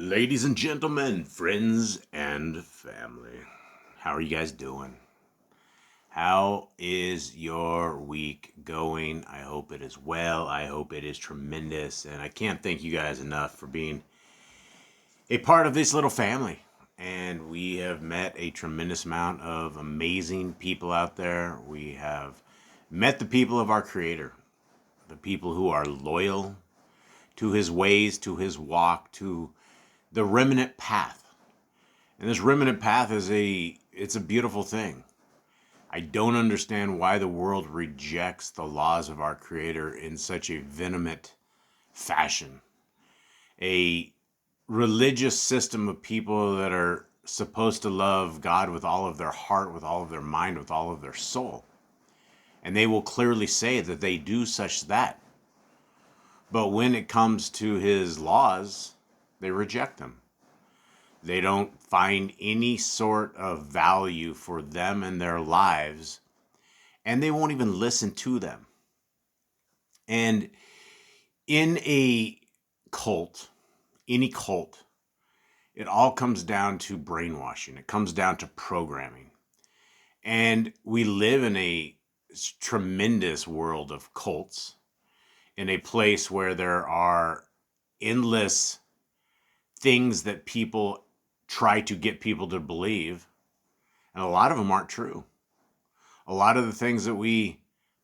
Ladies and gentlemen, friends and family, how are you guys doing? How is your week going? I hope it is well. I hope it is tremendous. And I can't thank you guys enough for being a part of this little family. And we have met a tremendous amount of amazing people out there. We have met the people of our Creator, the people who are loyal to His ways, to His walk, to the remnant path. And this remnant path it's a beautiful thing. I don't understand why the world rejects the laws of our Creator in such a vehement fashion. A religious system of people that are supposed to love God with all of their heart, with all of their mind, with all of their soul. And they will clearly say that they do such that. But when it comes to His laws, they reject them. They don't find any sort of value for them and their lives, and they won't even listen to them. And in a cult, any cult, it all comes down to brainwashing. It comes down to programming. And we live in a tremendous world of cults, in a place where there are endless things that people try to get people to believe, and a lot of them aren't true. A lot of the things that we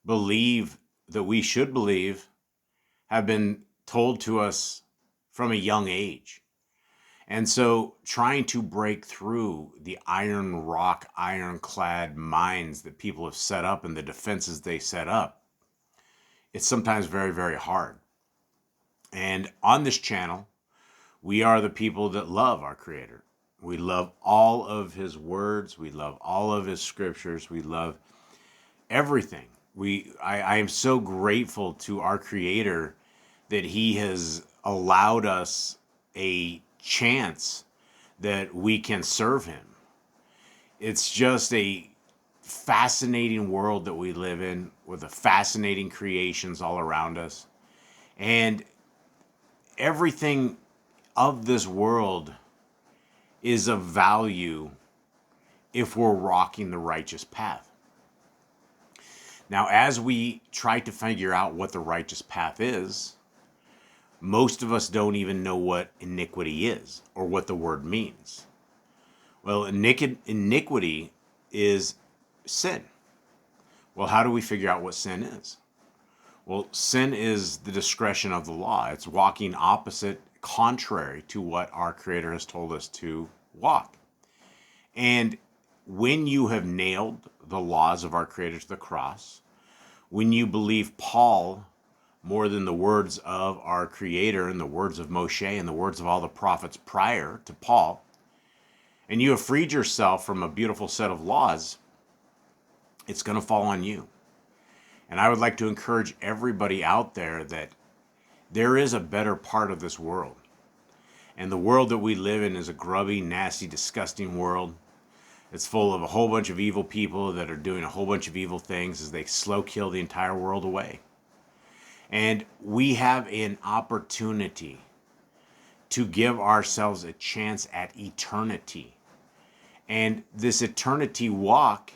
believe that we should believe have been told to us from a young age. And so trying to break through the iron rock, ironclad minds that people have set up and the defenses they set up, it's sometimes very, very hard. And on this channel, we are the people that love our Creator. We love all of His words. We love all of His scriptures. We love everything. I am so grateful to our Creator that He has allowed us a chance that we can serve Him. It's just a fascinating world that we live in, with the fascinating creations all around us. And everything of this world is of value if we're walking the righteous path. Now, as we try to figure out what the righteous path is, most of us don't even know what iniquity is or what the word means. Well, iniquity is sin. Well, how do we figure out what sin is? Well, sin is the discretion of the law. It's walking opposite, contrary to what our Creator has told us to walk. And when you have nailed the laws of our Creator to the cross, when you believe Paul more than the words of our Creator and the words of Moshe and the words of all the prophets prior to Paul, and you have freed yourself from a beautiful set of laws, it's going to fall on you. And I would like to encourage everybody out there that there is a better part of this world. And the world that we live in is a grubby, nasty, disgusting world. It's full of a whole bunch of evil people that are doing a whole bunch of evil things as they slow kill the entire world away. And we have an opportunity to give ourselves a chance at eternity. And this eternity walk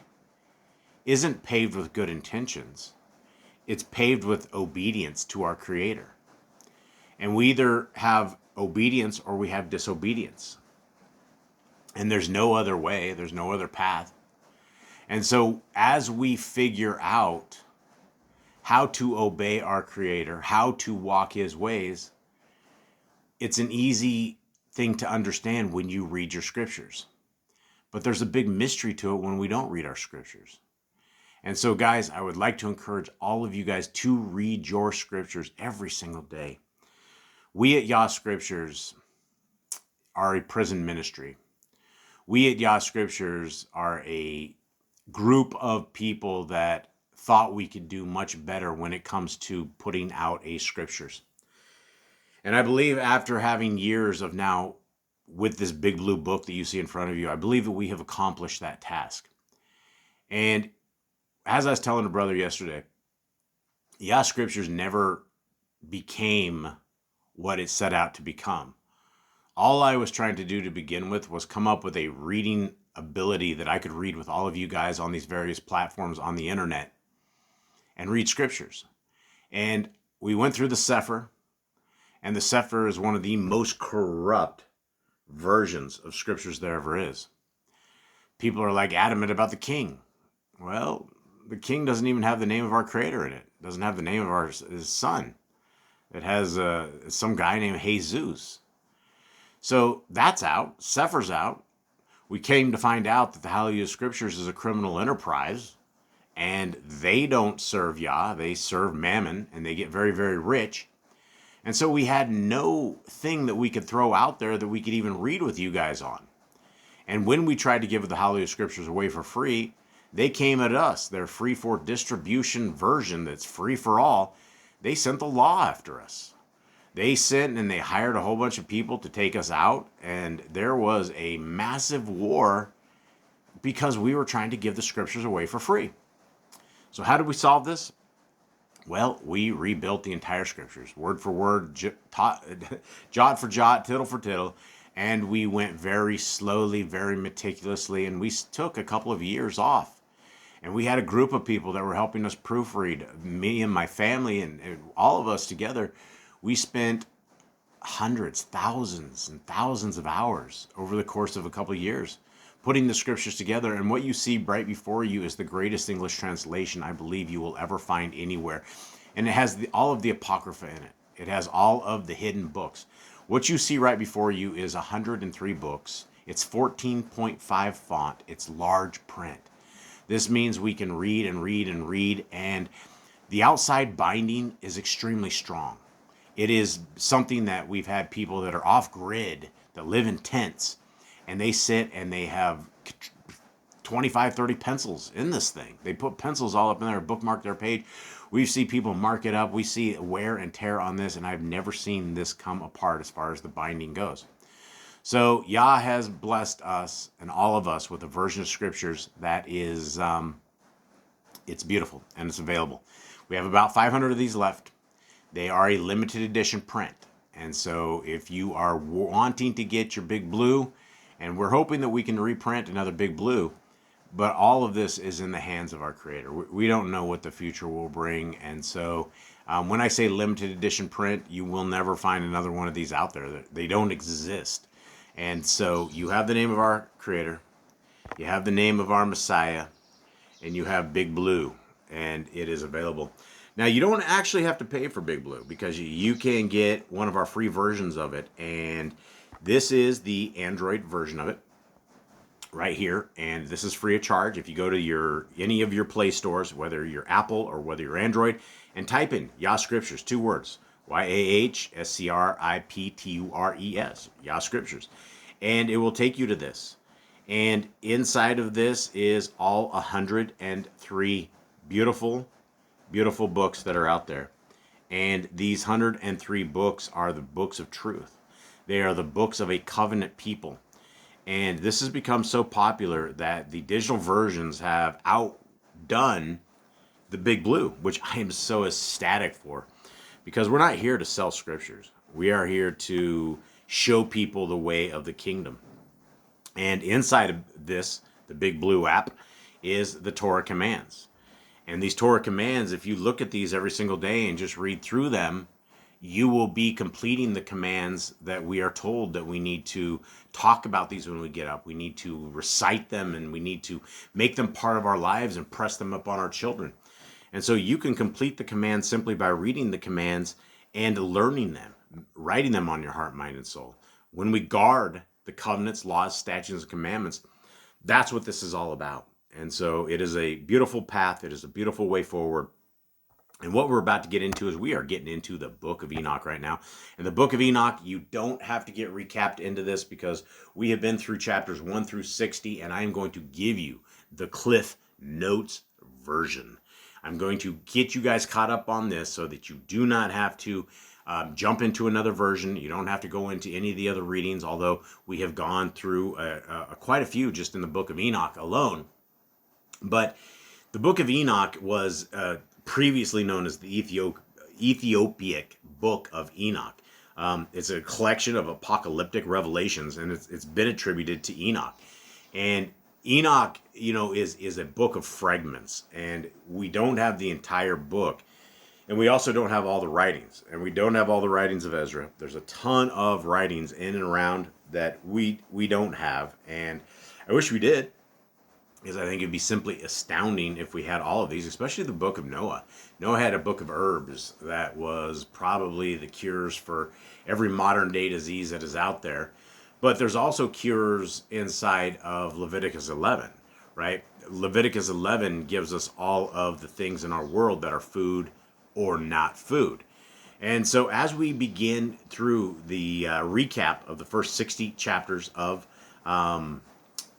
isn't paved with good intentions. It's paved with obedience to our Creator. And we either have obedience or we have disobedience. And there's no other way, there's no other path. And so as we figure out how to obey our Creator, how to walk His ways, it's an easy thing to understand when you read your scriptures. But there's a big mystery to it when we don't read our scriptures. And so, guys, I would like to encourage all of you guys to read your scriptures every single day. We at Yah Scriptures are a prison ministry. We at Yah Scriptures are a group of people that thought we could do much better when it comes to putting out a scriptures. And I believe after having years of now with this big blue book that you see in front of you, I believe that we have accomplished that task. And as I was telling a brother yesterday, Yah Scriptures never became what it set out to become. all I was trying to do to begin with was come up with a reading ability that I could read with all of you guys on these various platforms on the internet and read scriptures. And we went through the Sefer, and the Sefer is one of the most corrupt versions of scriptures there ever is. People are like adamant about the king. Well, the king doesn't even have the name of our creator in it. It doesn't have the name of his son. It has some guy named Jesus. So that's out. Sefer's out. We came to find out that the Hallelujah Scriptures is a criminal enterprise, and they don't serve Yah. They serve Mammon, and they get very, very rich. And so we had no thing that we could throw out there that we could even read with you guys on. And when we tried to give the Hallelujah Scriptures away for free, they came at us. Their free for distribution version that's free for all, they sent the law after us. They sent and they hired a whole bunch of people to take us out, and there was a massive war because we were trying to give the scriptures away for free. So how did we solve this? Well, we rebuilt the entire scriptures, word for word, jot for jot, tittle for tittle, and we went very slowly, very meticulously, and we took a couple of years off. And we had a group of people that were helping us proofread, me and my family and all of us together. We spent hundreds, thousands, and thousands of hours over the course of a couple of years putting the scriptures together. And what you see right before you is the greatest English translation I believe you will ever find anywhere. And it has all of the Apocrypha in it. It has all of the hidden books. What you see right before you is 103 books. It's 14.5 font. It's large print. This means we can read and read and read, and the outside binding is extremely strong. It is something that we've had people that are off grid, that live in tents, and they sit and they have 25, 30 pencils in this thing. They put pencils all up in there, bookmark their page. We see people mark it up. We see wear and tear on this, and I've never seen this come apart as far as the binding goes. So Yah has blessed us and all of us with a version of scriptures that is, it's beautiful and it's available. We have about 500 of these left. They are a limited edition print. And so if you are wanting to get your big blue, and we're hoping that we can reprint another big blue, but all of this is in the hands of our creator. We don't know what the future will bring. And so when I say limited edition print, you will never find another one of these out there. They don't exist. And so you have the name of our creator, you have the name of our Messiah, and you have Big Blue, and it is available. Now, you don't actually have to pay for Big Blue because you can get one of our free versions of it. And this is the Android version of it right here. And this is free of charge. If you go to any of your Play stores, whether you're Apple or whether you're Android, and type in Yah Scriptures, 2 words, YAHSCRIPTURES, Yah Scriptures. And it will take you to this. And inside of this is all 103 beautiful books that are out there. And these 103 books are the books of truth. They are the books of a covenant people. And this has become so popular that the digital versions have outdone the Big Blue, which I am so ecstatic for. Because we're not here to sell scriptures. We are here to show people the way of the kingdom. And inside of this, the Big Blue app, is the Torah commands. And these Torah commands, if you look at these every single day and just read through them, you will be completing the commands that we are told that we need to talk about these when we get up. We need to recite them, and we need to make them part of our lives and press them upon our children. And so you can complete the commands simply by reading the commands and learning them, writing them on your heart, mind, and soul. When we guard the covenants, laws, statutes, and commandments, that's what this is all about. And so it is a beautiful path. It is a beautiful way forward. And what we're about to get into is we are getting into the book of Enoch right now. And the book of Enoch, you don't have to get recapped into this because we have been through chapters 1 through 60, and I am going to give you the Cliff Notes version. I'm going to get you guys caught up on this so that you do not have to jump into another version. You don't have to go into any of the other readings, although we have gone through quite a few just in the book of Enoch alone. But the book of Enoch was previously known as the Ethiopic book of Enoch. It's a collection of apocalyptic revelations, and it's been attributed to Enoch. And Enoch, is a book of fragments, and we don't have the entire book. And we also don't have all the writings, and we don't have all the writings of Ezra. There's a ton of writings in and around that we don't have, and I wish we did, because I think it'd be simply astounding if we had all of these, especially the book of Noah. Noah had a book of herbs that was probably the cures for every modern day disease that is out there. But there's also cures inside of Leviticus 11, right? Leviticus 11 gives us all of the things in our world that are food or not food. And so as we begin through the recap of the first 60 chapters of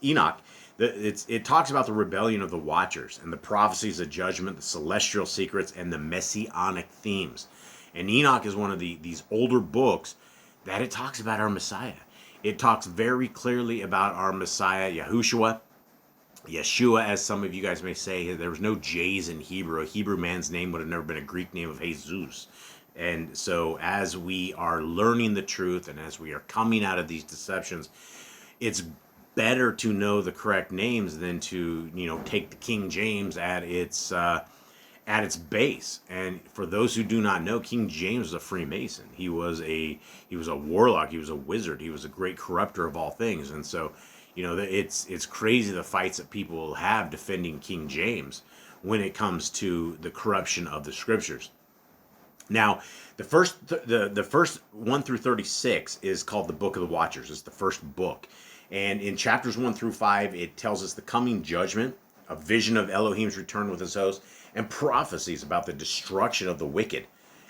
Enoch, it talks about the rebellion of the Watchers and the prophecies of judgment, the celestial secrets, and the messianic themes. And Enoch is one of these older books that it talks about our Messiah. It talks very clearly about our Messiah, Yahushua, Yeshua, as some of you guys may say. There was no J's in Hebrew. A Hebrew man's name would have never been a Greek name of Jesus. And so as we are learning the truth and as we are coming out of these deceptions, it's better to know the correct names than to, take the King James at its base. And for those who do not know, King James was a Freemason. He was a warlock. He was a wizard. He was a great corrupter of all things. And so, it's crazy the fights that people will have defending King James when it comes to the corruption of the scriptures. Now, the first 1 through 36 is called the Book of the Watchers. It's the first book. And in chapters 1 through 5, it tells us the coming judgment, a vision of Elohim's return with his host, and prophecies about the destruction of the wicked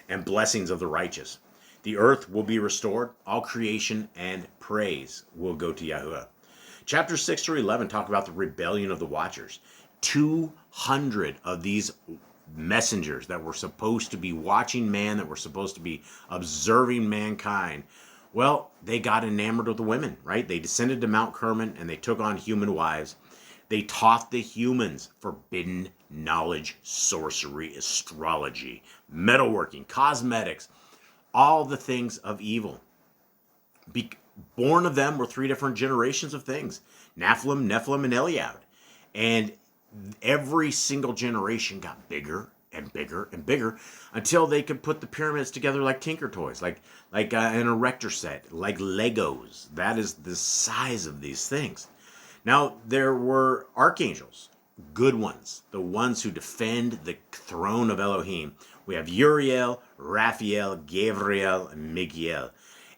and blessings of the righteous. The earth will be restored. All creation and praise will go to Yahuwah. Chapters 6 through 11 talk about the rebellion of the Watchers. 200 of these messengers that were supposed to be watching man, that were supposed to be observing mankind, well, they got enamored with the women, right? They descended to Mount Carmel and they took on human wives. They taught the humans forbidden knowledge, sorcery, astrology, metalworking, cosmetics, all the things of evil. Born of them were 3 different generations of things: Nephilim, and Eliab. And every single generation got bigger and bigger and bigger until they could put the pyramids together like Tinker Toys, like an erector set, like Legos. That is the size of these things. Now, there were archangels, good ones, the ones who defend the throne of Elohim. We have Uriel, Raphael, Gabriel, and Miguel.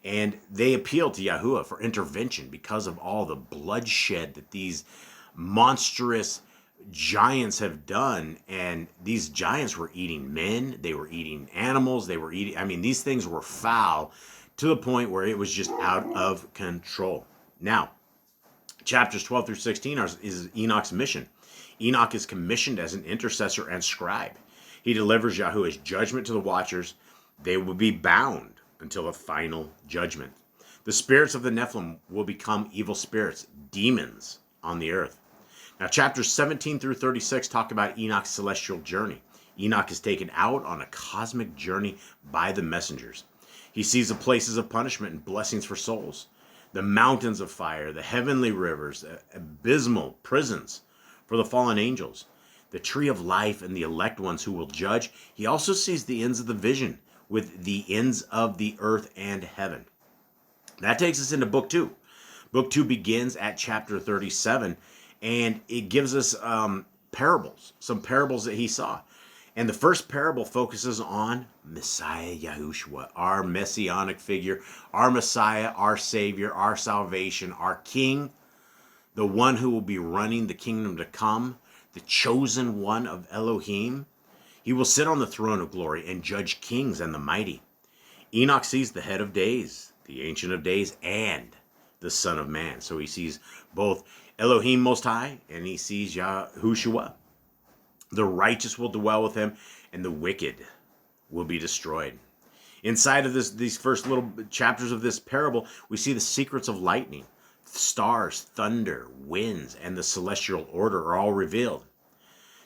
And they appealed to Yahuwah for intervention because of all the bloodshed that these monstrous giants have done. And these giants were eating men, they were eating animals, these things were foul to the point where it was just out of control. Now, chapters 12 through 16 is Enoch's mission. Enoch is commissioned as an intercessor and scribe. He delivers Yahuwah's judgment to the Watchers. They will be bound until the final judgment. The spirits of the Nephilim will become evil spirits, demons on the earth. Now, chapters 17 through 36 talk about Enoch's celestial journey. Enoch is taken out on a cosmic journey by the messengers. He sees the places of punishment and blessings for souls, the mountains of fire, the heavenly rivers, abysmal prisons for the fallen angels, the tree of life and the elect ones who will judge. He also sees the ends of the vision with the ends of the earth and heaven. That takes us into book 2. Book 2 begins at chapter 37, and it gives us parables, some parables that he saw. And the first parable focuses on Messiah Yahushua, our messianic figure, our Messiah, our Savior, our salvation, our King, the one who will be running the kingdom to come, the chosen one of Elohim. He will sit on the throne of glory and judge kings and the mighty. Enoch sees the head of days, the ancient of days, and the Son of Man. So he sees both Elohim Most High and he sees Yahushua. The righteous will dwell with him and the wicked will be destroyed. Inside of these first little chapters of this parable, we see the secrets of lightning, stars, thunder, winds, and the celestial order are all revealed.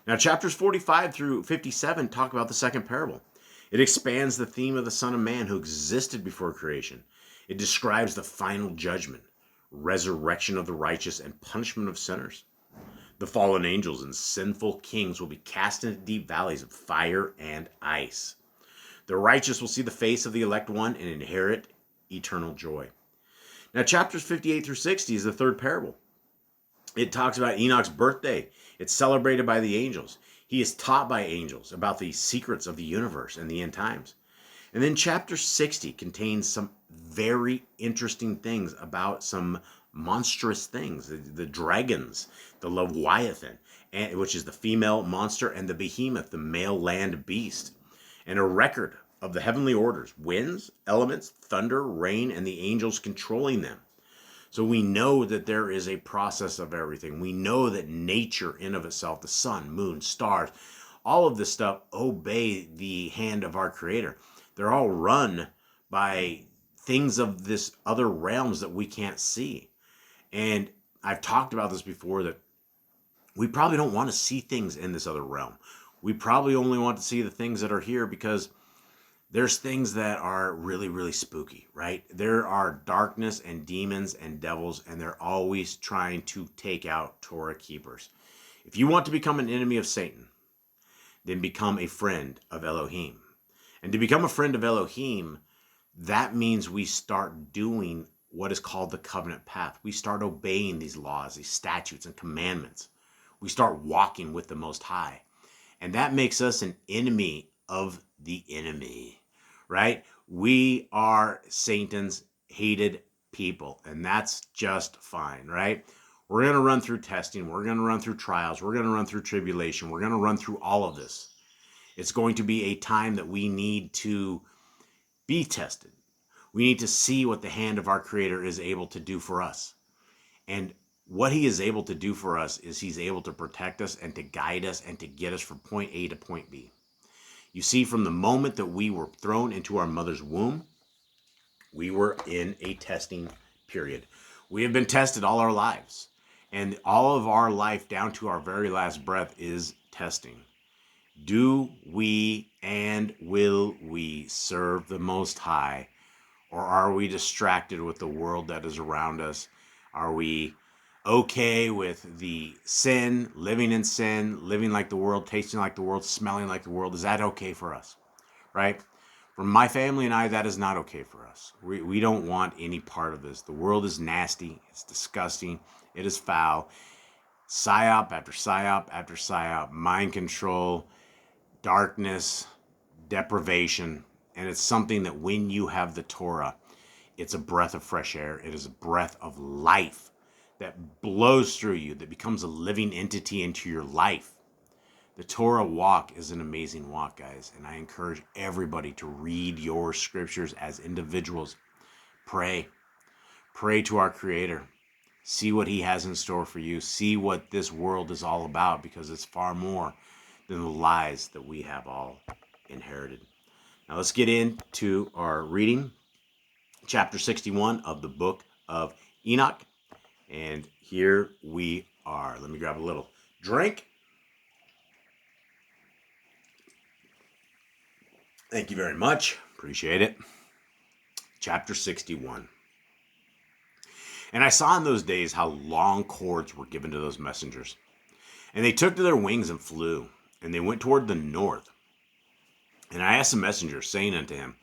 Now, chapters 45 through 57 talk about the second parable. It expands the theme of the Son of Man who existed before creation. It describes the final judgment, resurrection of the righteous, and punishment of sinners. The fallen angels and sinful kings will be cast into deep valleys of fire and ice. The righteous will see the face of the elect one and inherit eternal joy. Now, chapters 58 through 60 is the third parable. It talks about Enoch's birthday. It's celebrated by the angels. He is taught by angels about the secrets of the universe and the end times. And then chapter 60 contains some very interesting things about some monstrous things. The dragons, the Leviathan, which is the female monster, and the behemoth, the male land beast. And a record of the heavenly orders, winds, elements, thunder, rain, and the angels controlling them. So we know that there is a process of everything. We know that nature in of itself, the sun, moon, stars, all of this stuff obey the hand of our Creator. They're all run by things of this other realms that we can't see. And I've talked about this before, that we probably don't want to see things in this other realm. We probably only want to see the things that are here because there's things that are really, really spooky, right? There are darkness and demons and devils, and they're always trying to take out Torah keepers. If you want to become an enemy of Satan, then become a friend of Elohim. And to become a friend of Elohim, that means we start doing what is called the covenant path. We start obeying these laws, these statutes and commandments. We start walking with the Most High. And that makes us an enemy of the enemy, right? We are Satan's hated people, and that's just fine, right? We're going to run through testing. We're going to run through trials. We're going to run through tribulation. We're going to run through all of this. It's going to be a time that we need to be tested. We need to see what the hand of our Creator is able to do for us. And what He is able to do for us is He's able to protect us and to guide us and to get us from point A to point B. You see, from the moment that we were thrown into our mother's womb, we were in a testing period. We have been tested all our lives. And all of our life down to our very last breath is testing. Do we and will we serve the Most High? Or are we distracted with the world that is around us? Are we okay with the sin, living like the world, tasting like the world, smelling like the world? Is that okay for us? Right? For my family and I, that is not okay for us. We don't want any part of this. The world is nasty. It's disgusting. It is foul. Psyop after psyop after psyop. Mind control, darkness, deprivation. And it's something that when you have the Torah, it's a breath of fresh air. It is a breath of life that blows through you, that becomes a living entity into your life. The Torah walk is an amazing walk, guys, and I encourage everybody to read your scriptures as individuals. Pray. Pray to our Creator. See what He has in store for you. See what this world is all about, because it's far more than the lies that we have all inherited. Now let's get into our reading. Chapter 61 of the book of Enoch. And here we are. Let me grab a little drink. Thank you very much. Appreciate it. Chapter 61. And I saw in those days how long cords were given to those messengers. And they took to their wings and flew, and they went toward the north. And I asked the messenger, saying unto him,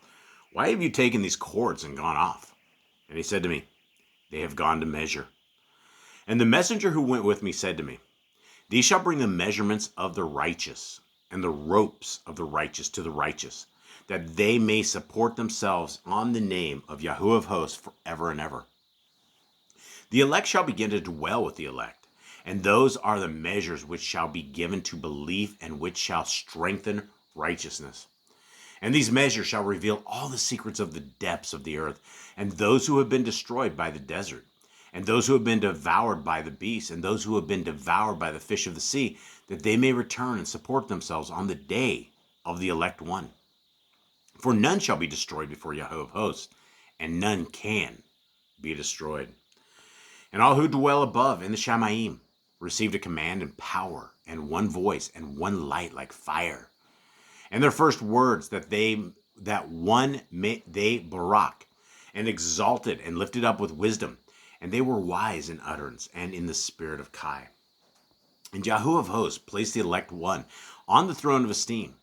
Why have you taken these cords and gone off? And he said to me, They have gone to measure. And the messenger who went with me said to me, These shall bring the measurements of the righteous, and the ropes of the righteous to the righteous, that they may support themselves on the name of Yahuwah of hosts forever and ever. The elect shall begin to dwell with the elect, and those are the measures which shall be given to belief and which shall strengthen righteousness. And these measures shall reveal all the secrets of the depths of the earth, and those who have been destroyed by the desert, and those who have been devoured by the beast, and those who have been devoured by the fish of the sea, that they may return and support themselves on the day of the elect one. For none shall be destroyed before Yahuwah of hosts, and none can be destroyed. And all who dwell above in the Shamayim received a command and power, and one voice, and one light like fire. And their first words they barak, and exalted and lifted up with wisdom, and they were wise in utterance and in the spirit of Kai. And Yahuwah of hosts placed the elect one on the throne of esteem,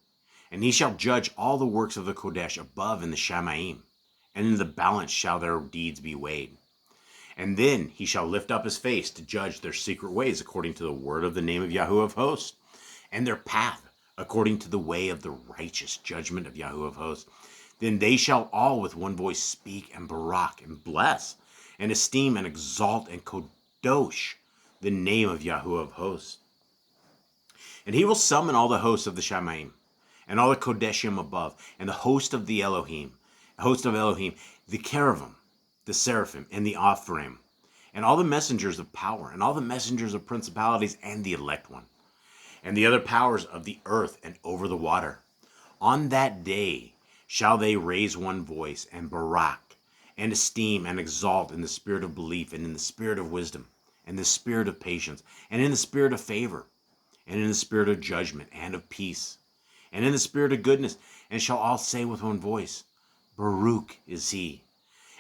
and he shall judge all the works of the Kodesh above in the Shamaim, and in the balance shall their deeds be weighed. And then he shall lift up his face to judge their secret ways according to the word of the name of Yahuwah of hosts, and their path according to the way of the righteous judgment of Yahuwah of hosts. Then they shall all with one voice speak and barak and bless and esteem and exalt and kadosh the name of Yahuwah of hosts. And he will summon all the hosts of the Shamaim, and all the Kodeshim above, and the host of the Elohim, the cherubim, the seraphim, and the Ephraim, and all the messengers of power, and all the messengers of principalities, and the elect one, and the other powers of the earth and over the water. On that day shall they raise one voice, and barak, and esteem, and exalt in the spirit of belief, and in the spirit of wisdom, and the spirit of patience, and in the spirit of favor, and in the spirit of judgment, and of peace, and in the spirit of goodness, and shall all say with one voice, Baruch is he.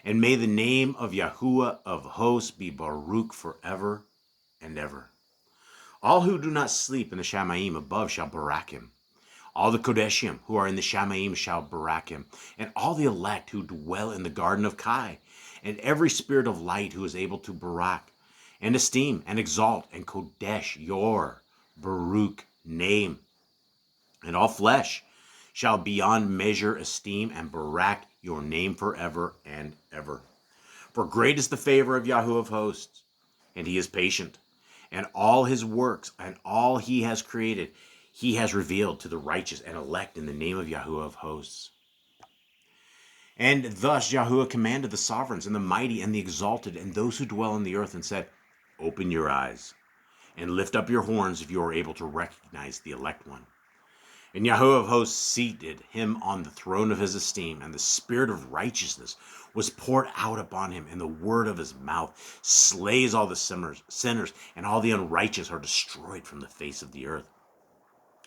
And may the name of Yahuwah of hosts be Baruch forever and ever. All who do not sleep in the Shamaim above shall barak him. All the Kodeshim who are in the Shamaim shall barak him, and all the elect who dwell in the garden of Kai, and every spirit of light who is able to barak, and esteem, and exalt, and Kodesh your Baruch name. And all flesh shall beyond measure esteem and barak your name forever and ever. For great is the favor of Yahuwah of hosts, and he is patient, and all his works and all he has created, he has revealed to the righteous and elect in the name of Yahuwah of hosts. And thus Yahuwah commanded the sovereigns and the mighty and the exalted and those who dwell on the earth, and said, Open your eyes and lift up your horns if you are able to recognize the elect one. And Yahuwah of hosts seated him on the throne of his esteem, and the spirit of righteousness was poured out upon him, and the word of his mouth slays all the sinners, and all the unrighteous are destroyed from the face of the earth.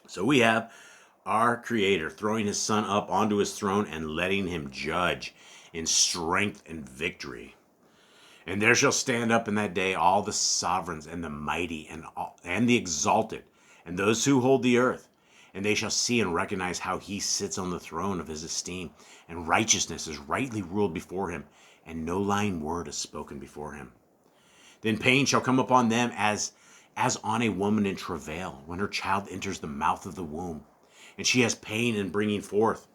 So we have our Creator throwing his Son up onto his throne and letting him judge in strength and victory. And there shall stand up in that day all the sovereigns and the mighty and the exalted, and those who hold the earth. And they shall see and recognize how he sits on the throne of his esteem, and righteousness is rightly ruled before him, and no lying word is spoken before him. Then pain shall come upon them as on a woman in travail, when her child enters the mouth of the womb, and she has pain in bringing forth.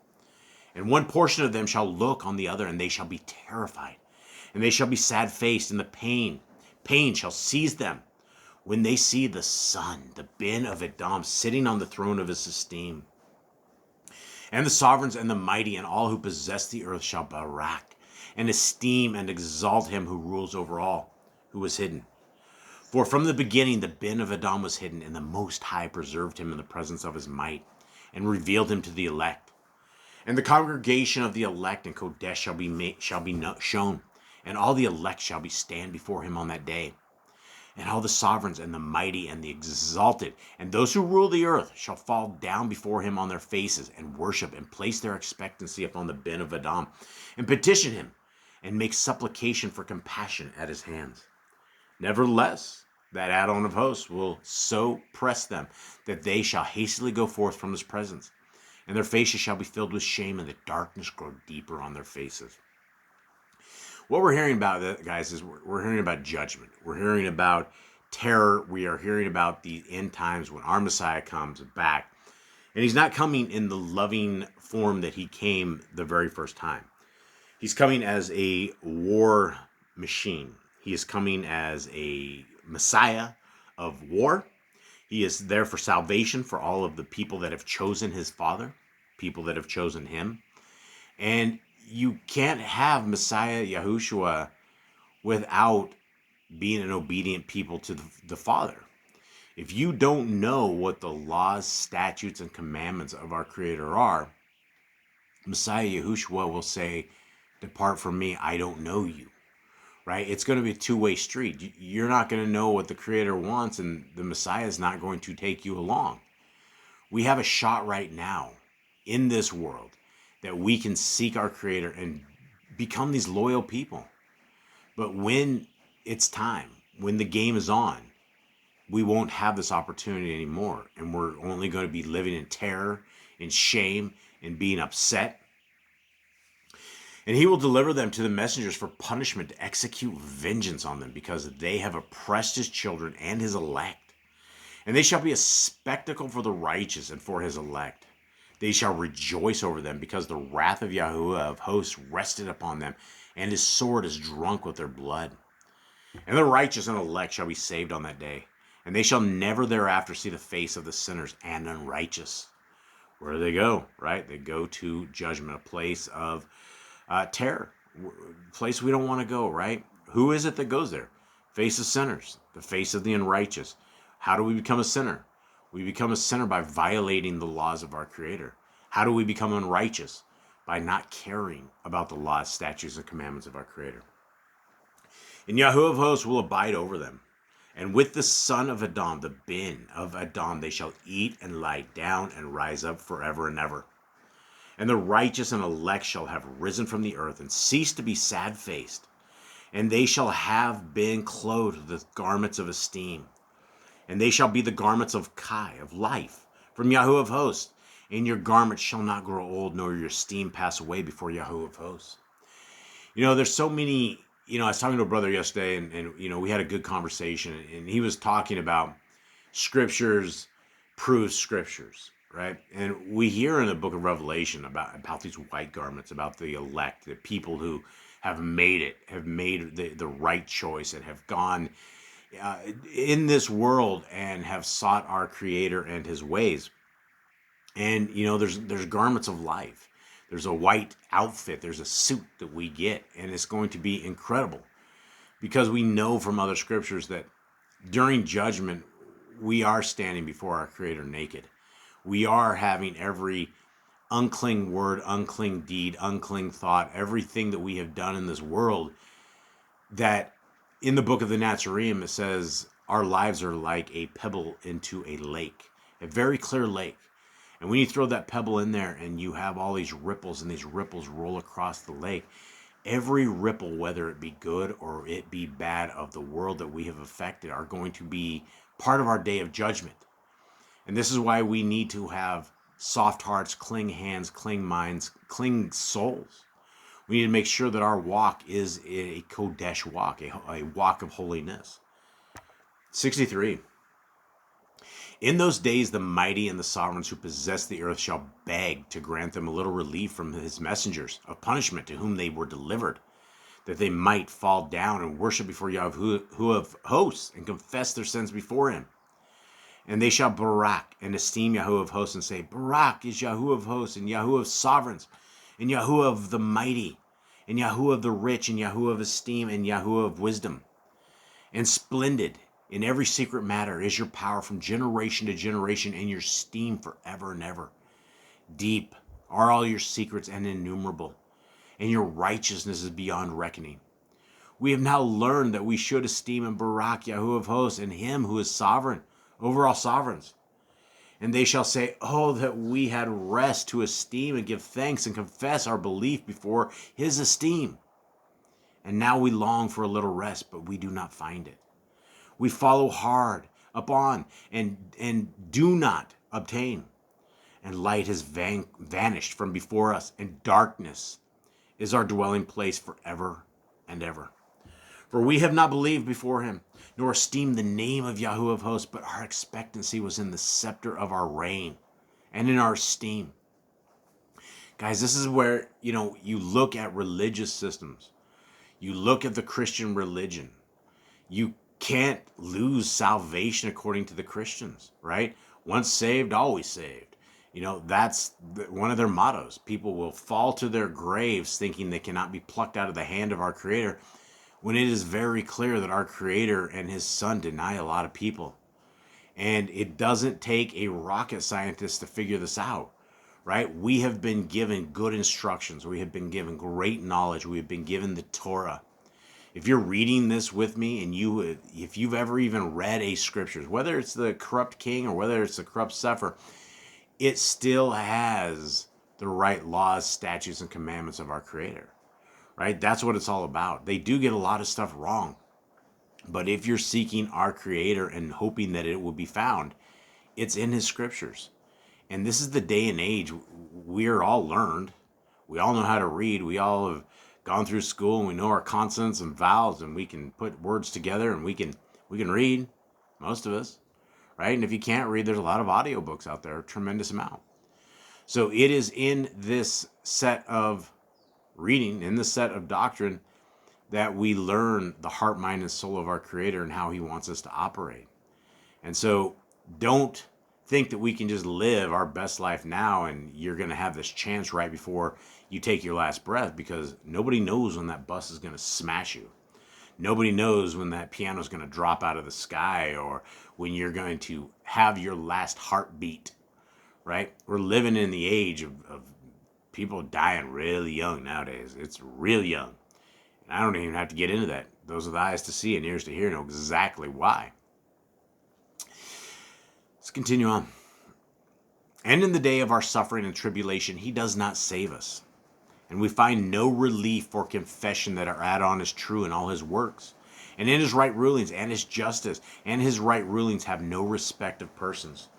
And one portion of them shall look on the other, and they shall be terrified, and they shall be sad-faced, and the pain shall seize them, when they see the Son, the Ben of Edom, sitting on the throne of his esteem. And the sovereigns and the mighty and all who possess the earth shall barak, and esteem and exalt him who rules over all, who was hidden. For from the beginning the Ben of Edom was hidden, and the Most High preserved him in the presence of his might, and revealed him to the elect. And the congregation of the elect in Kodesh shall be shown, and all the elect shall stand before him on that day. And all the sovereigns and the mighty and the exalted and those who rule the earth shall fall down before him on their faces and worship and place their expectancy upon the Ben of Edom and petition him and make supplication for compassion at his hands. Nevertheless, that Adon of hosts will so press them that they shall hastily go forth from his presence, and their faces shall be filled with shame, and the darkness grow deeper on their faces. What we're hearing about, guys, is we're hearing about judgment. We're hearing about terror. We are hearing about the end times when our Messiah comes back. And he's not coming in the loving form that he came the very first time. He's coming as a war machine. He is coming as a Messiah of war. He is there for salvation for all of the people that have chosen his Father, people that have chosen him. And you can't have Messiah Yahushua without being an obedient people to the Father. If you don't know what the laws, statutes, and commandments of our Creator are, Messiah Yahushua will say, "Depart from me, I don't know you." Right? It's going to be a two-way street. You're not going to know what the Creator wants, and the Messiah is not going to take you along. We have a shot right now in this world that we can seek our Creator and become these loyal people. But when it's time, when the game is on, we won't have this opportunity anymore. And we're only going to be living in terror, in shame, and being upset. And he will deliver them to the messengers for punishment, to execute vengeance on them, because they have oppressed his children and his elect. And they shall be a spectacle for the righteous and for his elect. They shall rejoice over them, because the wrath of Yahuwah of hosts rested upon them, and his sword is drunk with their blood. And the righteous and elect shall be saved on that day, and they shall never thereafter see the face of the sinners and unrighteous. Where do they go, right? They go to judgment, a place of terror, a place we don't want to go, right? Who is it that goes there? Face of sinners, the face of the unrighteous. How do we become a sinner? We become a sinner by violating the laws of our Creator. How do we become unrighteous? By not caring about the laws, statutes, and commandments of our Creator. And Yahuwah of hosts will abide over them. And with the son of Adam, the bin of Adam, they shall eat and lie down and rise up forever and ever. And the righteous and elect shall have risen from the earth and cease to be sad-faced. And they shall have been clothed with garments of esteem. And they shall be the garments of Kai, of life, from Yahuwah of hosts. And your garments shall not grow old, nor your esteem pass away before Yahuwah of hosts. There's so many, I was talking to a brother yesterday, and we had a good conversation, and he was talking about scriptures prove scriptures, right? And we hear in the book of Revelation about these white garments, about the elect, the people who have made it, have made the right choice, and have gone in this world and have sought our Creator and his ways. And there's garments of life, there's a white outfit, there's a suit that we get, and it's going to be incredible, because we know from other scriptures that during judgment we are standing before our Creator naked. We are having every unclean word, unclean deed, unclean thought, everything that we have done in this world, that in the book of the Nazarene, it says our lives are like a pebble into a lake, a very clear lake. And when you throw that pebble in there and you have all these ripples, and these ripples roll across the lake, every ripple, whether it be good or it be bad, of the world that we have affected, are going to be part of our day of judgment. And this is why we need to have soft hearts, clean hands, clean minds, clean souls. We need to make sure that our walk is a Kodesh walk, a walk of holiness. 63. In those days, the mighty and the sovereigns who possess the earth shall beg to grant them a little relief from his messengers of punishment, to whom they were delivered, that they might fall down and worship before Yahuwah of hosts, and confess their sins before him. And they shall barak and esteem Yahuwah of hosts, and say, Barak is Yahuwah of hosts, and Yahuwah of sovereigns, and Yahuwah of the mighty, and Yahuwah of the rich, and Yahuwah of esteem, and Yahuwah of wisdom. And splendid in every secret matter is your power from generation to generation, and your esteem forever and ever. Deep are all your secrets and innumerable, and your righteousness is beyond reckoning. We have now learned that we should esteem and barak Yahuwah of hosts, and him who is sovereign over all sovereigns. And they shall say, oh, that we had rest to esteem and give thanks and confess our belief before his esteem. And now we long for a little rest, but we do not find it. We follow hard upon and do not obtain. And light has vanished from before us, and darkness is our dwelling place forever and ever. For we have not believed before him, nor esteemed the name of Yahuwah of hosts, but our expectancy was in the scepter of our reign and in our esteem. Guys, this is where, you look at religious systems. You look at the Christian religion. You can't lose salvation according to the Christians, right? Once saved, always saved. That's one of their mottos. People will fall to their graves thinking they cannot be plucked out of the hand of our Creator, when it is very clear that our Creator and his Son deny a lot of people. And it doesn't take a rocket scientist to figure this out, right? We have been given good instructions. We have been given great knowledge. We have been given the Torah. If you're reading this with me, and if you've ever even read a scriptures, whether it's the corrupt king or whether it's the corrupt Sefer, it still has the right laws, statutes, and commandments of our Creator, right? That's what it's all about. They do get a lot of stuff wrong. But if you're seeking our Creator and hoping that it will be found, it's in His Scriptures. And this is the day and age we're all learned. We all know how to read. We all have gone through school and we know our consonants and vowels and we can put words together and we can read, most of us, right? And if you can't read, there's a lot of audiobooks out there, a tremendous amount. So it is in this set of reading, in this set of doctrine, that we learn the heart, mind, and soul of our Creator and how He wants us to operate. And so don't think that we can just live our best life now and you're going to have this chance right before you take your last breath, because nobody knows when that bus is going to smash you. Nobody knows when that piano is going to drop out of the sky or when you're going to have your last heartbeat, right? We're living in the age of people dying really young nowadays. It's really young. And I don't even have to get into that. Those with eyes to see and ears to hear know exactly why. Let's continue on. And in the day of our suffering and tribulation, He does not save us. And we find no relief for confession that our add-on is true in all His works. And in His right rulings and His justice and His right rulings have no respect of persons.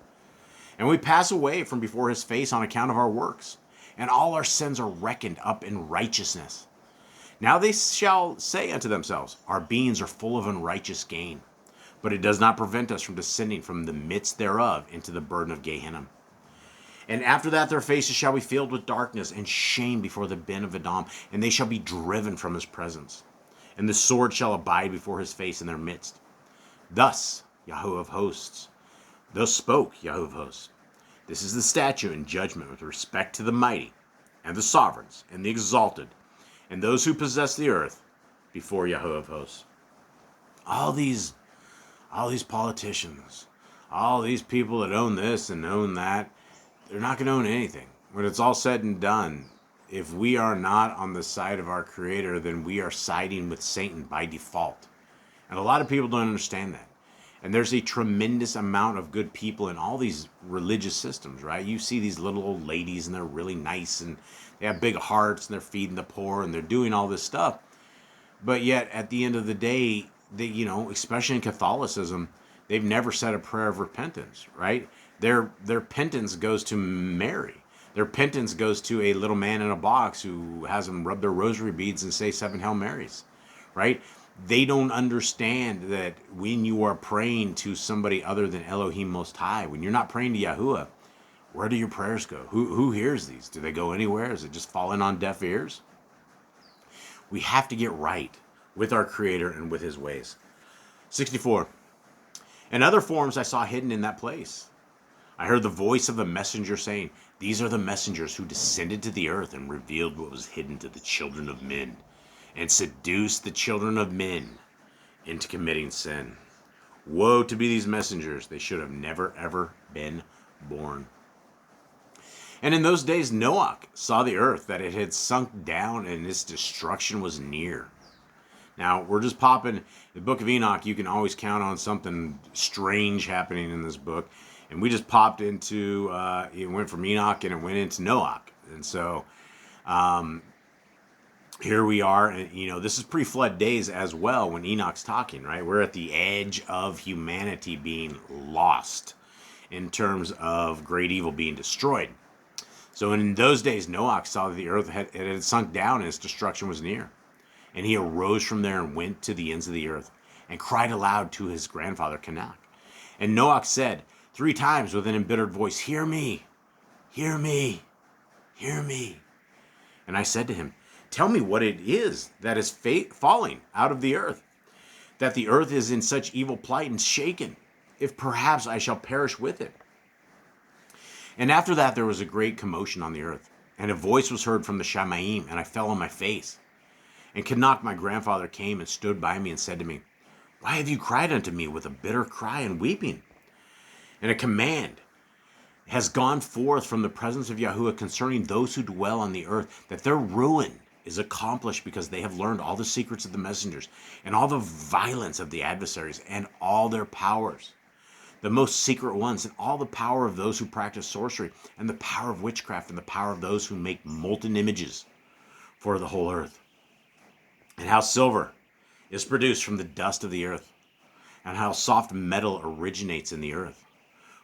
And we pass away from before His face on account of our works. And all our sins are reckoned up in righteousness. Now they shall say unto themselves, our beings are full of unrighteous gain. But it does not prevent us from descending from the midst thereof into the burden of Gehenna. And after that their faces shall be filled with darkness and shame before the Ben of Edom, and they shall be driven from His presence. And the sword shall abide before His face in their midst. Thus Yahuwah of hosts, thus spoke Yahuwah of hosts. This is the statute and judgment with respect to the mighty, and the sovereigns, and the exalted, and those who possess the earth before Yahuwah of hosts. All these politicians, all these people that own this and own that, they're not going to own anything. When it's all said and done, if we are not on the side of our Creator, then we are siding with Satan by default. And a lot of people don't understand that. And there's a tremendous amount of good people in all these religious systems, right? You see these little old ladies and they're really nice and they have big hearts and they're feeding the poor and they're doing all this stuff. But yet at the end of the day, they, especially in Catholicism, they've never said a prayer of repentance, right? Their penance goes to Mary. Their penance goes to a little man in a box who has them rub their rosary beads and say 7 Hail Marys, right? They don't understand that when you are praying to somebody other than Elohim Most High, when you're not praying to Yahuwah, where do your prayers go? Who hears these? Do they go anywhere? Is it just falling on deaf ears? We have to get right with our Creator and with His ways. 64. And other forms I saw hidden in that place. I heard the voice of a messenger saying, these are the messengers who descended to the earth and revealed what was hidden to the children of men, and seduced the children of men into committing sin. Woe to be these messengers. They should have never, ever been born. And in those days Noach saw the earth, that it had sunk down and its destruction was near. Now, we're just popping the book of Enoch. You can always count on something strange happening in this book. And we just popped into, it went from Enoch and it went into Noach. And so here we are. And, this is pre-flood days as well when Enoch's talking, right? We're at the edge of humanity being lost in terms of great evil being destroyed. So in those days, Noach saw that the earth had sunk down and its destruction was near. And he arose from there and went to the ends of the earth and cried aloud to his grandfather Canak. And Noach said 3 times with an embittered voice, hear me, hear me, hear me. And I said to him, tell me what it is that is falling out of the earth, that the earth is in such evil plight and shaken, if perhaps I shall perish with it. And after that there was a great commotion on the earth, and a voice was heard from the Shamaim, and I fell on my face. And Canak, my grandfather, came and stood by me and said to me, why have you cried unto me with a bitter cry and weeping? And a command has gone forth from the presence of Yahuwah concerning those who dwell on the earth, that their ruin is accomplished because they have learned all the secrets of the messengers and all the violence of the adversaries and all their powers. the most secret ones, and all the power of those who practice sorcery, and the power of witchcraft, and the power of those who make molten images for the whole earth. And how silver is produced from the dust of the earth, and how soft metal originates in the earth.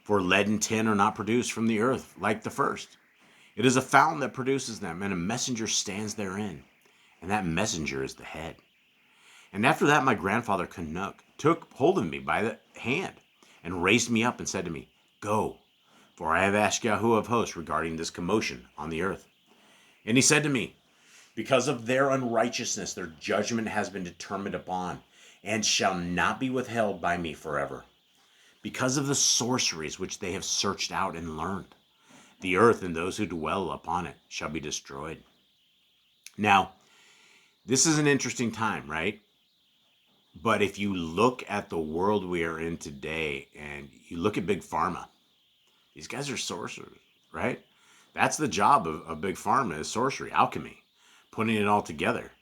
For lead and tin are not produced from the earth like the first. It is a fountain that produces them, and a messenger stands therein, and that messenger is the head. And after that, my grandfather Canuck took hold of me by the hand and raised me up and said to me, Go, for I have asked Yahuwah of hosts regarding this commotion on the earth. And he said to me, Because of their unrighteousness, their judgment has been determined upon, and shall not be withheld by me forever. Because of the sorceries which they have searched out and learned, the earth and those who dwell upon it shall be destroyed. Now, this is an interesting time, right? But if you look at the world we are in today, and you look at Big Pharma, these guys are sorcerers, right? That's the job of Big Pharma, is sorcery, alchemy, putting it all together,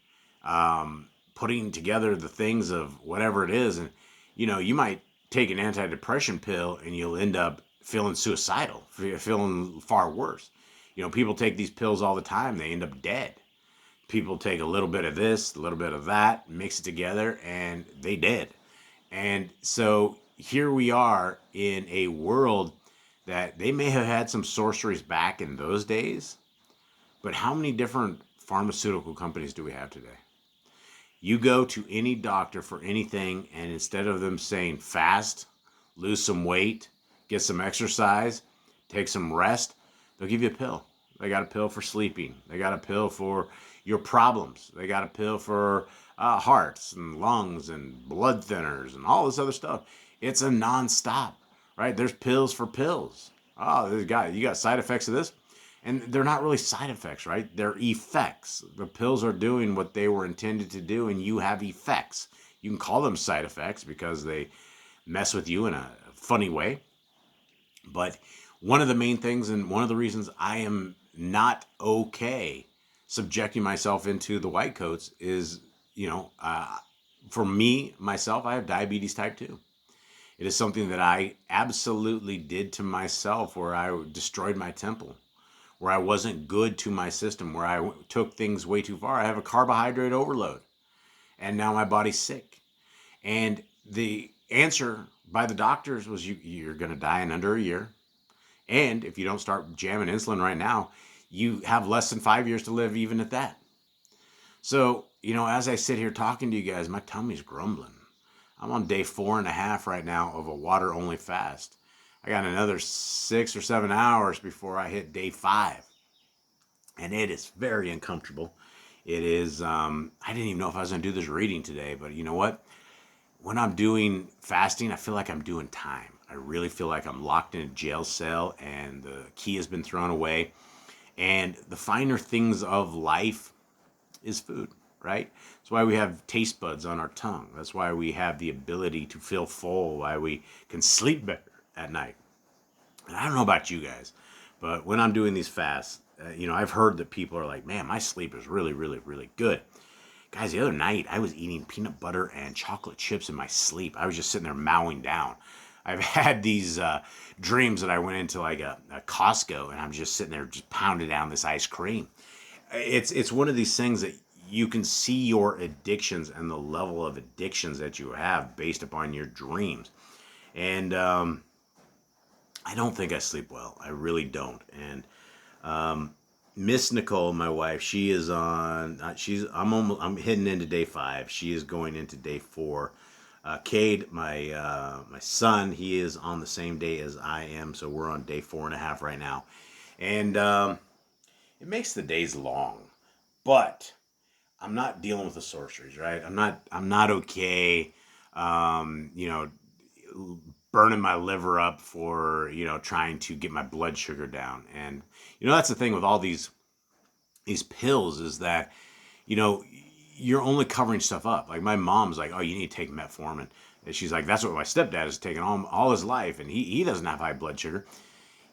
putting together the things of whatever it is. And, you might take an antidepressant pill and you'll end up feeling suicidal, feeling far worse. People take these pills all the time. They end up dead. People take a little bit of this, a little bit of that, mix it together, and they dead. And so here we are in a world that they may have had some sorceries back in those days, but how many different pharmaceutical companies do we have today? You go to any doctor for anything, and instead of them saying fast, lose some weight, get some exercise, take some rest, they'll give you a pill. They got a pill for sleeping. They got a pill for your problems. They got a pill for hearts and lungs and blood thinners and all this other stuff. It's a nonstop, right? There's pills for pills. Oh, you got side effects of this. And they're not really side effects, right? They're effects. The pills are doing what they were intended to do, and you have effects. You can call them side effects because they mess with you in a funny way. But one of the main things, and one of the reasons I am not okay subjecting myself into the white coats is, for me, myself, I have diabetes type 2. It is something that I absolutely did to myself, where I destroyed my temple, where I wasn't good to my system, where I took things way too far. I have a carbohydrate overload, and now my body's sick. And the answer by the doctors was you're going to die in under a year. And if you don't start jamming insulin right now, you have less than 5 years to live even at that. So, as I sit here talking to you guys, my tummy's grumbling. I'm on day 4.5 right now of a water-only fast. I got another 6 or 7 hours before I hit day 5. And it is very uncomfortable. It is, I didn't even know if I was going to do this reading today, but you know what? When I'm doing fasting, I feel like I'm doing time. I really feel like I'm locked in a jail cell and the key has been thrown away. And the finer things of life is food, right? That's why we have taste buds on our tongue. That's why we have the ability to feel full, why we can sleep better at night. And I don't know about you guys, but when I'm doing these fasts, I've heard that people are like, man, my sleep is really, really, really good. Guys, the other night, I was eating peanut butter and chocolate chips in my sleep. I was just sitting there mowing down. I've had these dreams that I went into like a Costco, and I'm just sitting there just pounding down this ice cream. It's one of these things that you can see your addictions and the level of addictions that you have based upon your dreams. And I don't think I sleep well. I really don't. And Miss Nicole, my wife, she is on. I'm heading into day 5. She is going into day 4. Cade, my son, he is on the same day as I am, so we're on day 4.5 right now, and it makes the days long. But I'm not dealing with the sorceries, right? I'm not okay. Burning my liver up for trying to get my blood sugar down, and that's the thing with all these pills is that you're only covering stuff up. Like my mom's like, oh, you need to take metformin. And she's like, that's what my stepdad has taken all his life, and he doesn't have high blood sugar.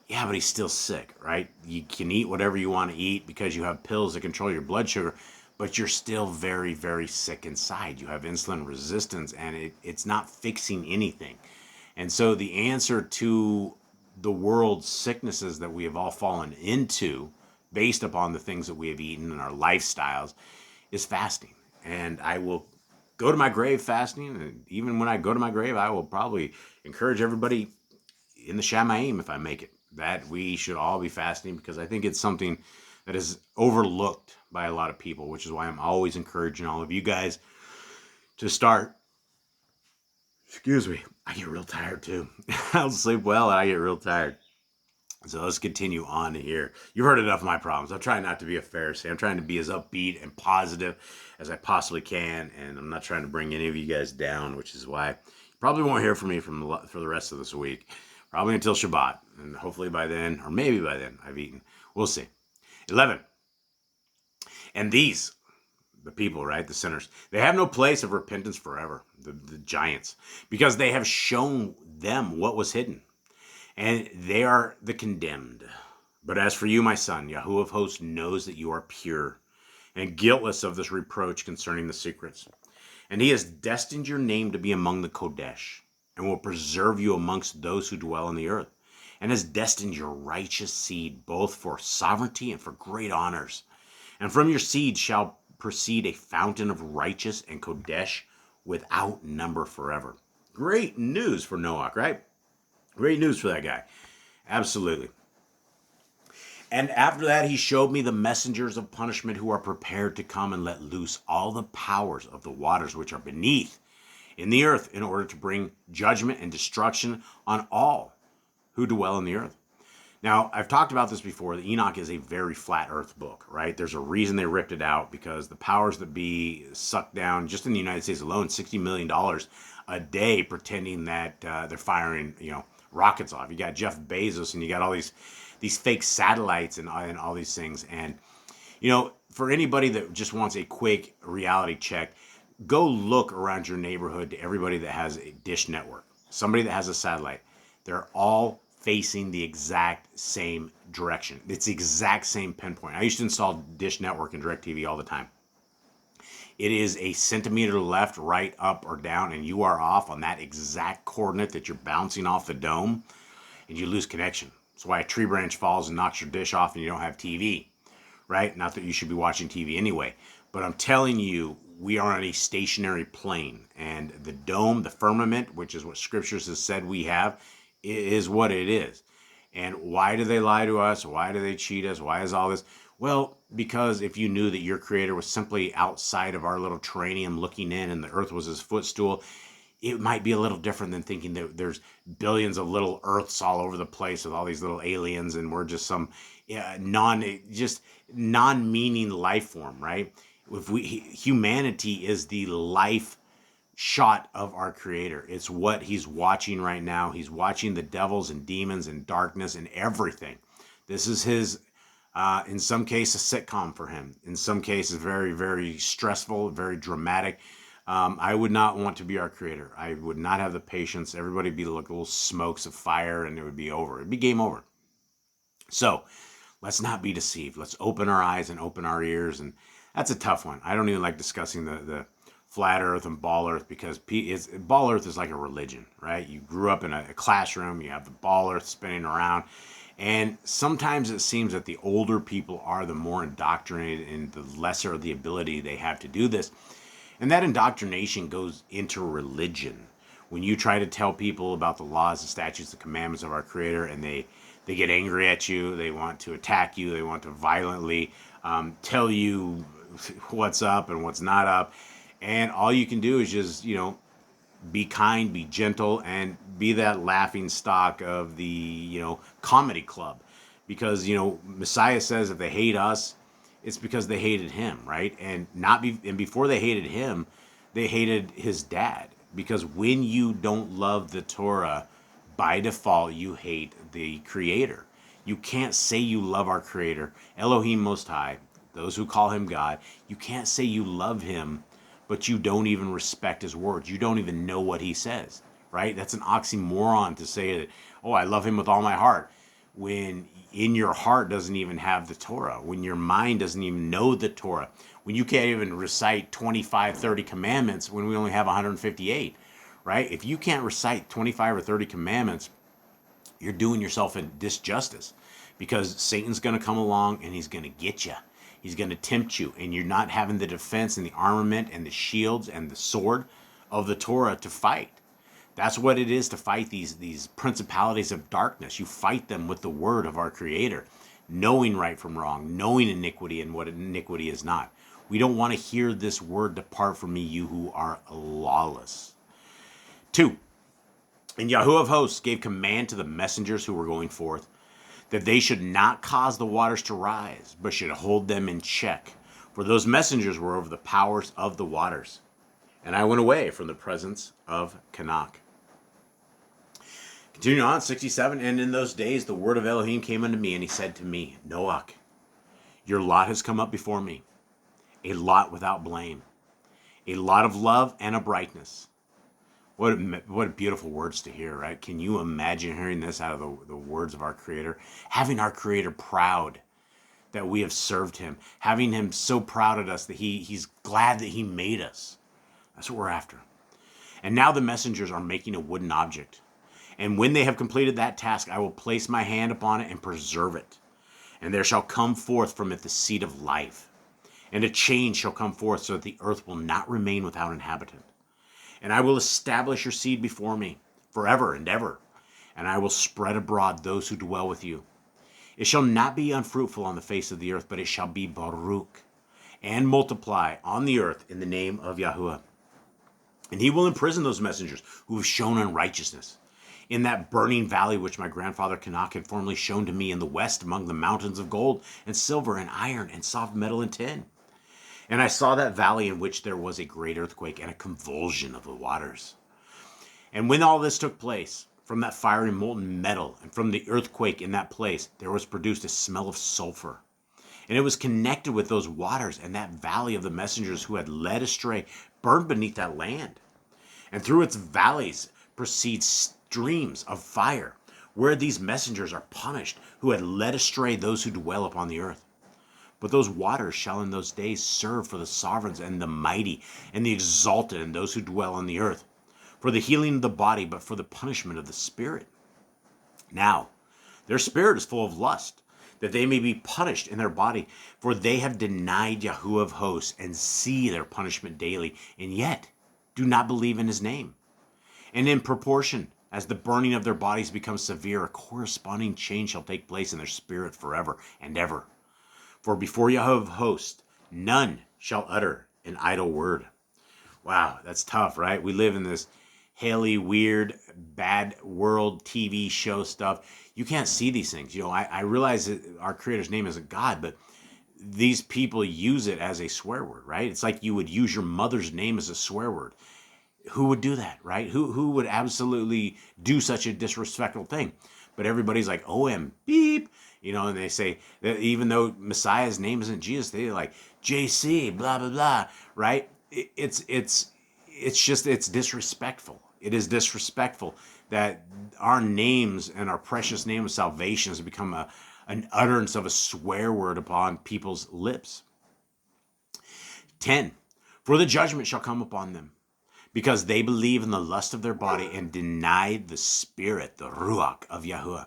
Yeah, but he's still sick, right? You can eat whatever you want to eat because you have pills that control your blood sugar, but you're still very, very sick inside. You have insulin resistance, and it's not fixing anything. And so the answer to the world's sicknesses that we have all fallen into based upon the things that we have eaten and our lifestyles is fasting. And I will go to my grave fasting. And even when I go to my grave, I will probably encourage everybody in the Shamayim, if I make it, that we should all be fasting, because I think it's something that is overlooked by a lot of people, which is why I'm always encouraging all of you guys to start. Excuse me, I get real tired too. I'll sleep well and I get real tired. So let's continue on here. You've heard enough of my problems. I'm trying not to be a Pharisee. I'm trying to be as upbeat and positive as I possibly can, and I'm not trying to bring any of you guys down, which is why you probably won't hear from me for the rest of this week. Probably until Shabbat, and hopefully by then, or maybe by then, I've eaten. We'll see. 11. And these, the people, right, the sinners, they have no place of repentance forever, the giants, because they have shown them what was hidden, and they are the condemned. But as for you, my son, Yahuwah of hosts knows that you are pure and guiltless of this reproach concerning the secrets. And he has destined your name to be among the Kodesh, and will preserve you amongst those who dwell on the earth, and has destined your righteous seed both for sovereignty and for great honors. And from your seed shall proceed a fountain of righteous and Kodesh without number forever. Great news for Noach, right? Great news for that guy. Absolutely. And after that, he showed me the messengers of punishment who are prepared to come and let loose all the powers of the waters which are beneath in the earth, in order to bring judgment and destruction on all who dwell in the earth. Now, I've talked about this before. The Enoch is a very flat earth book, right? There's a reason they ripped it out, because the powers that be sucked down, just in the United States alone, $60 million a day, pretending that they're firing, rockets off. You got Jeff Bezos, and you got all these fake satellites and all these things. And, for anybody that just wants a quick reality check, go look around your neighborhood to everybody that has a dish network, somebody that has a satellite. They're all facing the exact same direction. It's the exact same pinpoint. I used to install Dish Network and DirecTV all the time. It is a centimeter left, right, up, or down, and you are off on that exact coordinate that you're bouncing off the dome, and you lose connection. That's why a tree branch falls and knocks your dish off and you don't have TV, right? Not that you should be watching TV anyway, but I'm telling you, we are on a stationary plane, and the dome, the firmament, which is what Scriptures has said we have, is what it is. And why do they lie to us? Why do they cheat us? Why is all this? Well, because if you knew that your creator was simply outside of our little terranium looking in and the earth was his footstool, it might be a little different than thinking that there's billions of little earths all over the place with all these little aliens and we're just some non-meaning life form, right? Humanity is the life shot of our creator. It's what he's watching right now. He's watching the devils and demons and darkness and everything. This is his, in some cases, a sitcom for him. In some cases, very, very stressful, very dramatic. I would not want to be our creator. I would not have the patience. Everybody would be like little smokes of fire and it would be over. It'd be game over. So let's not be deceived. Let's open our eyes and open our ears. And that's a tough one. I don't even like discussing the flat earth and ball earth, because ball earth is like a religion, right? You grew up in a classroom, you have the ball earth spinning around, and sometimes it seems that the older people are the more indoctrinated and the lesser the ability they have to do this. And that indoctrination goes into religion. When you try to tell people about the laws, the statutes, the commandments of our creator, and they get angry at you, they want to attack you, they want to violently tell you what's up and what's not up. And all you can do is just, be kind, be gentle, and be that laughing stock of the, comedy club. Because, Messiah says if they hate us, it's because they hated him, right? And before they hated him, they hated his dad. Because when you don't love the Torah, by default, you hate the creator. You can't say you love our creator, Elohim Most High, those who call him God. You can't say you love him, but you don't even respect his words. You don't even know what he says, right? That's an oxymoron to say that, oh, I love him with all my heart, when in your heart doesn't even have the Torah, when your mind doesn't even know the Torah, when you can't even recite 25, 30 commandments when we only have 158, right? If you can't recite 25 or 30 commandments, you're doing yourself a disjustice, because Satan's going to come along and he's going to get you. He's going to tempt you, and you're not having the defense and the armament and the shields and the sword of the Torah to fight. That's what it is to fight these principalities of darkness. You fight them with the word of our Creator, knowing right from wrong, knowing iniquity and what iniquity is not. We don't want to hear this word, depart from me, you who are lawless. 2, and Yahuwah of hosts gave command to the messengers who were going forth, that they should not cause the waters to rise, but should hold them in check. For those messengers were over the powers of the waters. And I went away from the presence of Canak. Continuing on, 67, and in those days the word of Elohim came unto me, and he said to me, Noach, your lot has come up before me, a lot without blame, a lot of love and of brightness. What beautiful words to hear, right? Can you imagine hearing this out of the words of our Creator? Having our Creator proud that we have served him. Having him so proud of us that he's glad that he made us. That's what we're after. And now the messengers are making a wooden object. And when they have completed that task, I will place my hand upon it and preserve it. And there shall come forth from it the seed of life. And a change shall come forth, so that the earth will not remain without inhabitant. And I will establish your seed before me forever and ever. And I will spread abroad those who dwell with you. It shall not be unfruitful on the face of the earth, but it shall be Baruch, and multiply on the earth in the name of Yahuwah. And he will imprison those messengers who have shown unrighteousness in that burning valley which my grandfather Canak had formerly shown to me in the west, among the mountains of gold and silver and iron and soft metal and tin. And I saw that valley in which there was a great earthquake and a convulsion of the waters. And when all this took place, from that fiery molten metal and from the earthquake in that place, there was produced a smell of sulfur. And it was connected with those waters, and that valley of the messengers who had led astray burned beneath that land. And through its valleys proceed streams of fire, where these messengers are punished, who had led astray those who dwell upon the earth. But those waters shall in those days serve for the sovereigns and the mighty and the exalted and those who dwell on the earth, for the healing of the body, but for the punishment of the spirit. Now, their spirit is full of lust, that they may be punished in their body, for they have denied Yahuwah of hosts, and see their punishment daily, and yet do not believe in his name. And in proportion as the burning of their bodies becomes severe, a corresponding change shall take place in their spirit forever and ever. For before Yahuwah of hosts, none shall utter an idle word. Wow, that's tough, right? We live in this Haley, weird, bad world TV show stuff. You can't see these things. You know, I realize that our Creator's name isn't God, but these people use it as a swear word, right? It's like you would use your mother's name as a swear word. Who would do that, right? Who would absolutely do such a disrespectful thing? But everybody's like, OM, beep, you know, and they say that even though Messiah's name isn't Jesus, they're like, JC, blah, blah, blah, right? It's disrespectful. It is disrespectful that our names and our precious name of salvation has become an utterance of a swear word upon people's lips. 10, for the judgment shall come upon them, because they believe in the lust of their body and deny the spirit, the ruach of Yahuwah.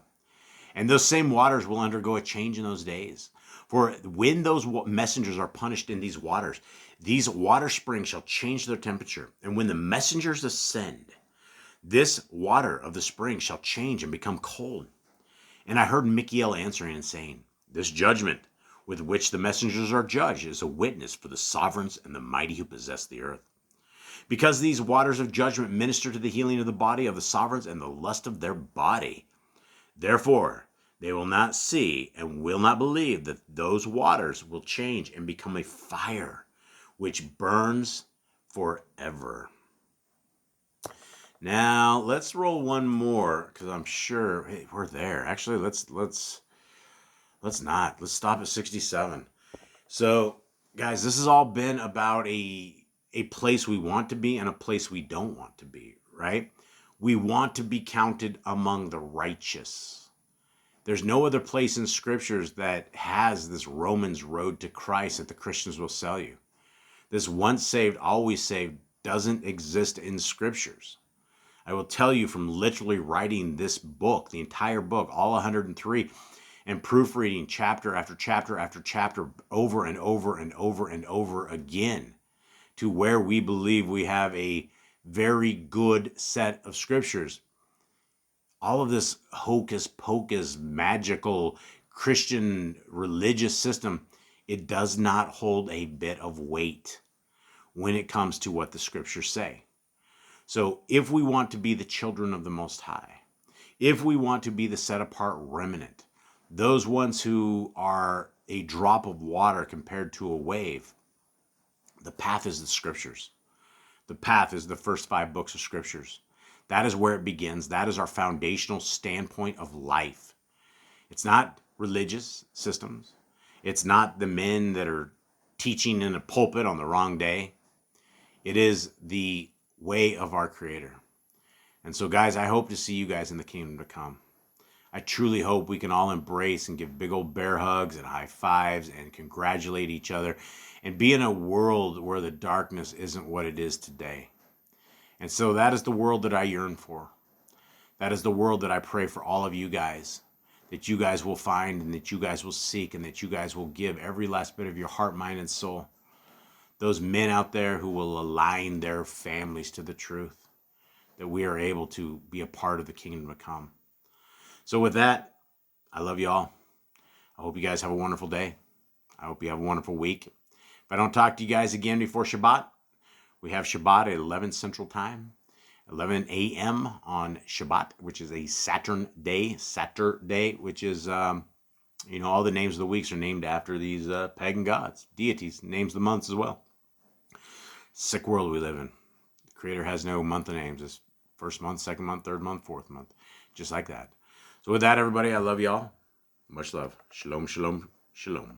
And those same waters will undergo a change in those days. For when those messengers are punished in these water springs shall change their temperature. And when the messengers ascend, this water of the spring shall change and become cold. And I heard Michael answering and saying, this judgment with which the messengers are judged is a witness for the sovereigns and the mighty who possess the earth. Because these waters of judgment minister to the healing of the body of the sovereigns and the lust of their body. Therefore, they will not see and will not believe that those waters will change and become a fire which burns forever. Now, let's roll one more, because I'm sure we're there. Actually, let's not. Let's stop at 67. So, guys, this has all been about a place we want to be and a place we don't want to be, right? We want to be counted among the righteous. There's no other place in scriptures that has this Romans road to Christ that the Christians will sell you. This once saved, always saved doesn't exist in scriptures. I will tell you from literally writing this book, the entire book, all 103, and proofreading chapter after chapter after chapter over and over and over and over again, to where we believe we have a very good set of scriptures. All of this hocus pocus, magical Christian religious system, it does not hold a bit of weight when it comes to what the scriptures say. So if we want to be the children of the Most High, if we want to be the set apart remnant, those ones who are a drop of water compared to a wave, the path is the scriptures. The path is the first 5 books of scriptures. That is where it begins. That is our foundational standpoint of life. It's not religious systems. It's not the men that are teaching in a pulpit on the wrong day. It is the way of our Creator. And so, guys, I hope to see you guys in the kingdom to come. I truly hope we can all embrace and give big old bear hugs and high fives and congratulate each other and be in a world where the darkness isn't what it is today. And so that is the world that I yearn for. That is the world that I pray for all of you guys, that you guys will find and that you guys will seek and that you guys will give every last bit of your heart, mind, and soul. Those men out there who will align their families to the truth, that we are able to be a part of the kingdom to come. So with that, I love you all. I hope you guys have a wonderful day. I hope you have a wonderful week. If I don't talk to you guys again before Shabbat, we have Shabbat at 11 Central Time, 11 a.m. on Shabbat, which is a Saturday, which is, all the names of the weeks are named after these pagan gods, deities, names of the months as well. Sick world we live in. The Creator has no month of names. It's first month, second month, third month, fourth month, just like that. So with that, everybody, I love y'all. Much love. Shalom, shalom, shalom.